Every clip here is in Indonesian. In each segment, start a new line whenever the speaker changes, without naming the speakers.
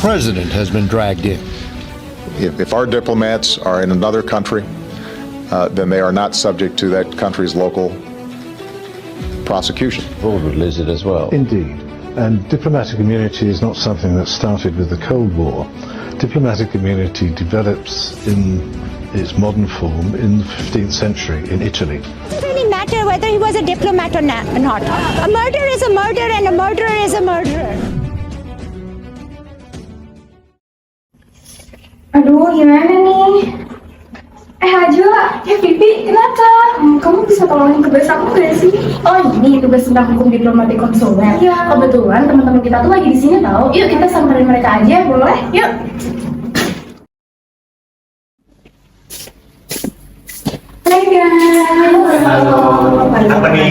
president has been dragged in.
If our diplomats are in another country, then they are not subject to that country's local prosecution.
Board would lose it as well.
Indeed. And diplomatic immunity is not something that started with the Cold War. Diplomatic immunity develops in its modern form in the 15th century in Italy.
It doesn't really matter whether he was a diplomat or not. A murder is a murder and a murderer is a murderer.
Aduh, gimana nih? Hajwa, Vivi, kenapa? Kamu bisa tolongin tugas aku nggak sih? Oh, ini tugas tentang hukum diplomatik konsuler. Iya. Kebetulan teman-teman kita tuh lagi di sini tahu. Yuk kita samperin mereka aja, boleh? Yuk. Hai guys.
Halo. Apa nih?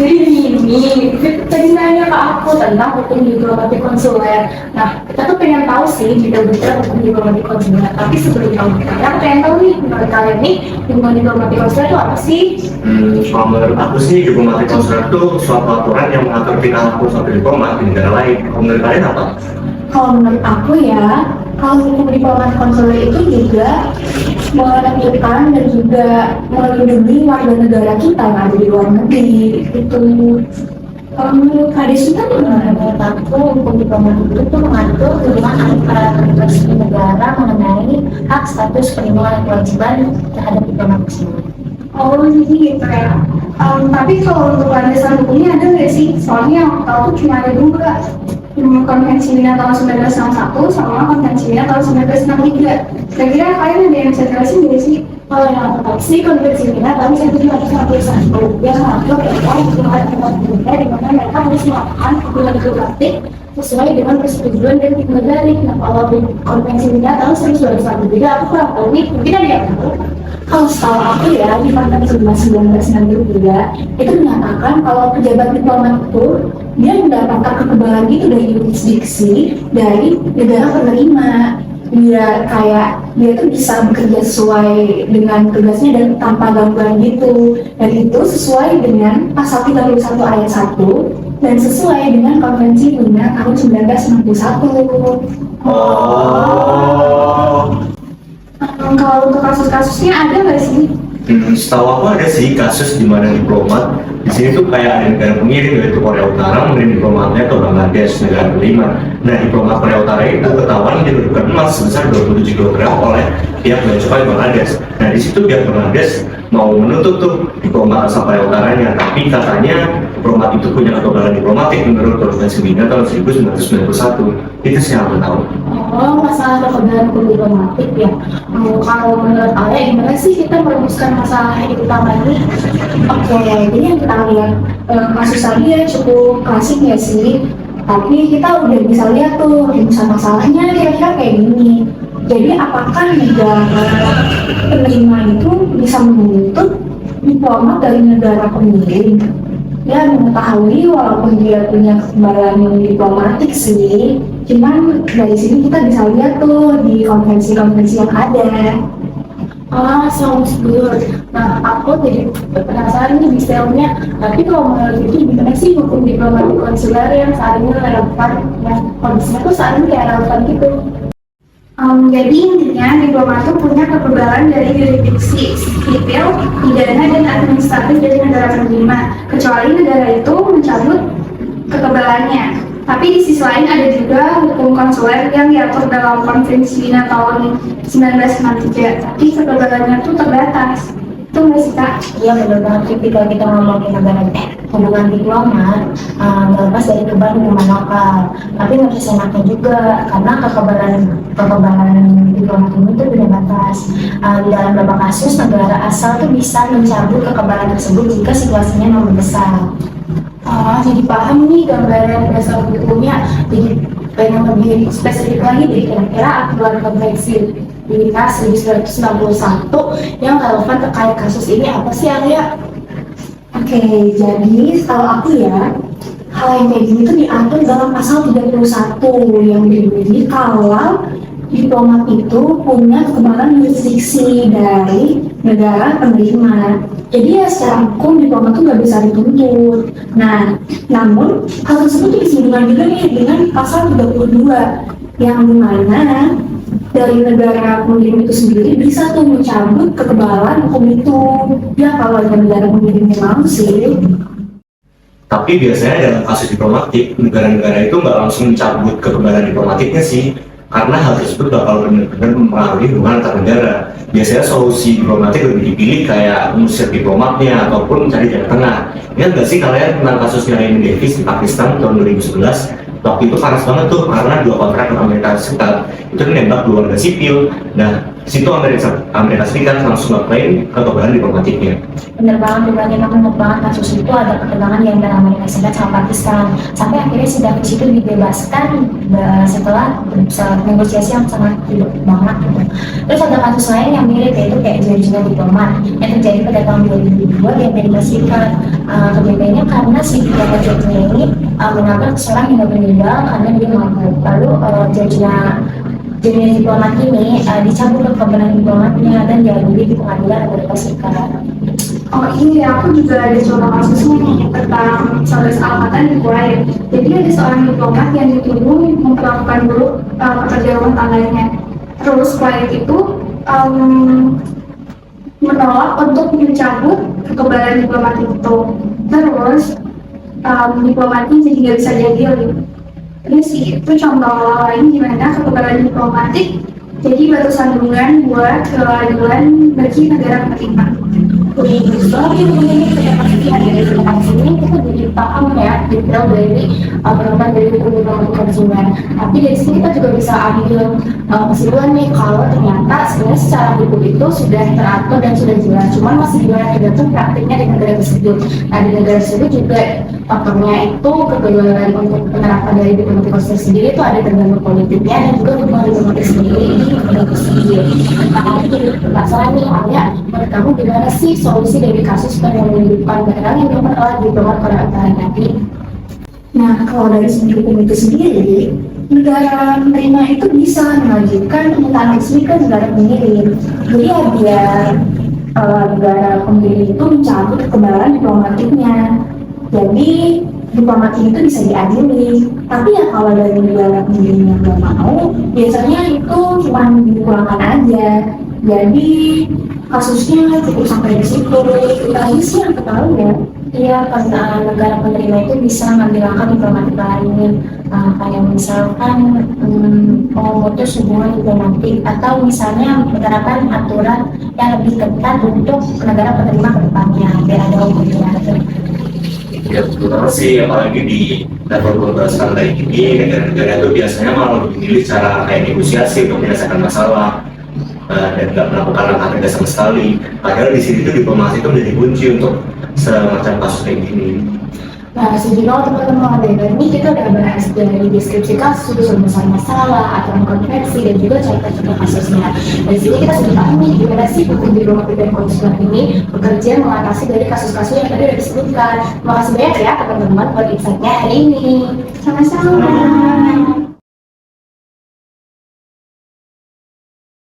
Jadi ini tadi nanya ke aku tentang hukum diplomatik konsuler. Nah, kita tuh pengen tahu sih detail-detail hukum diplomatik konsuler. Tapi sebelum tahu detailnya, aku pengen tahu nih menurut kalian nih hukum diplomatik konsuler itu apa sih?
Kalau menurut aku sih diplomatik konsuler itu suatu aturan yang mengatur tingkah laku suatu diplomat di negara lain. Kalau menurut kalian apa?
Kalau menurut aku ya, kalau hukum diplomatik konsuler itu juga menentukan dan juga melindungi warga negara kita yang ada di luar negeri itu. Kalau menurut Kak Desita gimana?
Menurut aku, hukum diplomatik itu mengatur hubungan antara kedua negara mengenai hak, status, perlindungan, dan kewajiban terhadap diplomat tersebut.
Oh, jadi gitu ya. Tapi kalau untuk landasan hukumnya ada nggak sih? Soalnya yang aku tahu tuh cuma ada dua. Konvensi Wina tahun 1961 sama Konvensi Wina tahun 1963. Kira-kira kalian ada yang bisa jelasin nggak sih?
Kalau yang aku tahu sih, Konvensi Wina tahun 1961 yang mengatur tentang hubungan antar negara di mana mereka harus melakukan hubungan diplomatik sesuai dengan persetujuan dari tim negara. Nah, kalau di Konvensi Wina tahun 1961 juga aku kurang tahu nih, mungkin ada yang tahu.
Kalau setahu aku ya, di Konvensi 1963 itu menyatakan kalau pejabat diplomat itu dia mendapatkan kekebalan itu dari jurisdiksi dari negara penerima, biar kayak dia tuh bisa bekerja sesuai dengan tugasnya dan tanpa gangguan gitu. Dan itu sesuai dengan pasal 31 ayat 1 dan sesuai dengan Konvensi Wina tahun 1961. Kalau untuk kasus-kasusnya ada nggak sih?
Setahu aku ada sih kasus di mana diplomat di sini tuh kayak ada negara pengirim yaitu Korea Utara mengirim diplomatnya ke Bangladesh, negara kelima. Nah, diplomat Korea Utara itu ketahuan didudukan emas sebesar 27 kg oleh pihak Bea Cukai Bangladesh. Nah, di situ pihak Bangladesh mau menuntut tuh diplomat asal Korea Utaranya, tapi katanya diplomat itu punya kekebalan diplomatik menurut Konvensi Wina tahun 1991. Itu sih yang aku tahu.
Oh, masalah kekebalan hukum diplomatik ya. Kalau menurut Alia, gimana sih kita merumuskan masalah itu utama ini?
Oke, jadi yang kita lihat kasus tadi ya cukup klasik ya sih. Tapi kita udah bisa lihat tuh rumusan masalahnya kira-kira kayak gini. Jadi apakah negara penerima itu bisa menuntut diplomat dari negara pengirim? Ya mengetahui walaupun dia punya kekebalan diplomatik sih, cuman dari sini kita bisa lihat tuh di konvensi-konvensi yang ada.
Sounds good. Nah, aku jadi penasaran nih detailnya. Tapi kalau menurut itu gimana sih hukum diplomatik konsuler yang saat ini relevan, yang kondisinya tuh saat ini kayak relevan gitu?
Jadi intinya diplomat itu punya kekebalan dari jurisdiksi sipil, pidana, dan administratif dari negara penerima, kecuali negara itu mencabut kekebalannya. Tapi di sisi lain ada juga hukum konsuler yang diatur dalam Konvensi Wina tahun 1963, tapi kekebalannya itu terbatas. Itu nggak sih Kak?
Iya, benar banget. Ketika kita ngomongin negara hubungan diplomat, nggak lepas dari kekebalan hukuman lokal. Tapi nggak bisa enaknya juga, karena kekebalan diplomat ini tuh punya batas. Di dalam beberapa kasus, negara asal tuh bisa mencabut kekebalan tersebut jika situasinya memang besar.
Jadi paham nih gambaran dasar hukumnya. Jadi pengen lebih spesifik lagi deh, kira-kira aturan konvensi Wina 1991 yang relevan terkait kasus ini apa sih Alia? Oke, jadi setahu aku ya, hal yang kayak gini tuh diatur dalam pasal 31 yang berbunyi kalau diplomat itu punya kekebalan jurisdiksi dari negara penerima. Jadi ya secara hukum diplomat itu nggak bisa dituntut. Nah, namun hal tersebut disinggung juga nih dengan pasal 32 yang dimana dari negara pengirim itu sendiri bisa tuh mencabut kekebalan hukum itu. Ya kalau ada negara pengirim memang sih.
Tapi biasanya dalam kasus diplomatik, negara-negara itu nggak langsung mencabut kekebalan diplomatiknya sih, karena hal tersebut bakal benar-benar mempengaruhi hubungan antar negara. Biasanya solusi diplomatik lebih dipilih kayak mengusir diplomatnya ataupun mencari jalan tengah. Ingat nggak sih kalian tentang kasusnya Raymond Davis di Pakistan tahun 2011? Waktu itu panas banget tuh karena 2 kontrak Amerika Serikat itu nembak 2 warga sipil. Nah, situ Amerika Serikat langsung ngeklaim kekebalan diplomatiknya.
Bener banget, berarti memang bener banget kasus itu ada ketegangan di antara Amerika Serikat sama Pakistan. Sampai akhirnya si Davis itu dibebaskan setelah negosiasi yang sangat ribet banget gitu. Terus ada kasus lain yang mirip yaitu kayak Georgia diplomat yang terjadi pada tahun 2002 di Amerika Serikat. Kebetulannya karena si diplomat Georgia ini menabrak seorang yang meninggal karena dia mabuk. Lalu Georgia diplomat ini dicabut kekebalan diplomatnya dan diadili di pengadilan Amerika Serikat.
Oh iya, aku juga ada contoh kasusnya nih tentang saudara seangkatan di Kuwait. Jadi ada seorang diplomat yang dituduh memperlakukan buruk pekerja rumah tangganya. Terus Kuwait itu menolak untuk mencabut kekebalan diplomatik itu. Terus diplomatnya jadi nggak bisa jadi. Ini sih itu contoh lain gimana kekebalan diplomatik jadi batu sandungan buat keadilan bagi negara penerima.
Soalnya ini ketika dari sini kita jadi paham ya detail dari penerapan dari hukum diplomatik konsumen. Tapi dari sini kita juga bisa ambil kesimpulan nih kalau ternyata sebenarnya secara hukum itu sudah teratur dan sudah jelas. Cuman masih gimana tergantung praktiknya di negara tersebut. Nah di negara tersebut juga faktornya itu kegagalan untuk penerapan dari diplomatik konsumen sendiri itu ada tergantung politiknya dan juga hubungan diplomatik sendiri di negara tersebut. Nah jadi masalah nih Alia, menurut kamu gimana sih solusi dari kasus penyelundupan barang yang dilakukan oleh diplomat Korea Utara tadi?
Nah, kalau dari segi hukum itu sendiri, negara penerima itu bisa mengajukan permintaan resmi ke negara pengirim. Jadi ya biar negara pengirim itu mencabut kekebalan diplomatiknya. Jadi diplomatik itu bisa diadili. Tapi ya kalau dari negara pengirim yang nggak mau, biasanya itu cuma dipulangkan aja. Jadi kasusnya cukup sampai di situ. Kita sih yang ketahui ya.
Iya, karena negara penerima itu bisa mengambil langkah diplomatik lain, kayak misalkan memutus hubungan diplomatik atau misalnya menerapkan aturan yang lebih ketat untuk negara penerima ke depannya biar ada hukum yang ada.
Ya terutama sih apalagi di level global sekarang kayak gini, negara-negara itu biasanya malah lebih memilih cara kayak negosiasi untuk menyelesaikan masalah dan nggak melakukan langkah tegas sama sekali. Padahal di sini tuh diplomasi itu menjadi kunci untuk semacam kasus kayak gini.
Nah, sejauh teman-teman ini kita udah bahas dari deskripsi kasus, besar masalah, aturan konvensi, dan juga contoh-contoh kasusnya. Dari sini kita sudah paham nih gimana sih hukum diplomatik dan konsulat ini bekerja mengatasi dari kasus-kasus yang tadi udah disebutkan. Terima kasih banyak ya teman-teman buat insight-nya hari ini. Sama-sama.